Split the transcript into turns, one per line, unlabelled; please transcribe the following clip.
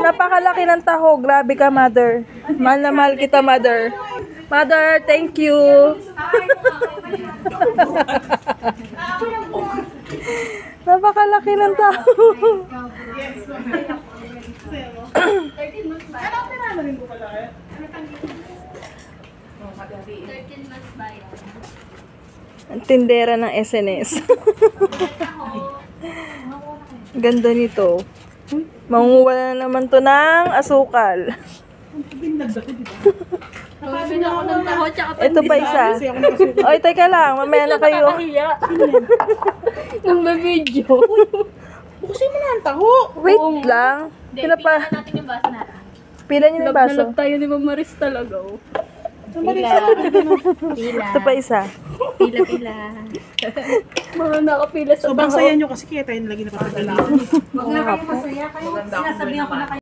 Napakalaki ng taho. Grabe ka, mother. Mahal na mahal kita, mother. Mother, thank you. Napakalaki ng taho.
13 months ba? 13 months ba yun?
Ang tindera ng SNS. Ganda nito. Mangunguha na naman to ng asukal.
Pabili ako ng taho, tsaka
Ito pa isa. Oy, teka lang. Mamaya na kayo.
nung video.
Bukusin mo na ang taho.
Wait lang. Pila pa?
natin yung baso natin.
Pila niyo yung baso?
Nalab tayo ni Mamaris talaga.
Pila.
Ito pa isa.
Pila. Mga nakapila sa
Sobrang saya nyo kasi kaya tayo lagi napapagaling.
Huwag na kayo masaya. Kayo, sinasabihan ko na kayo.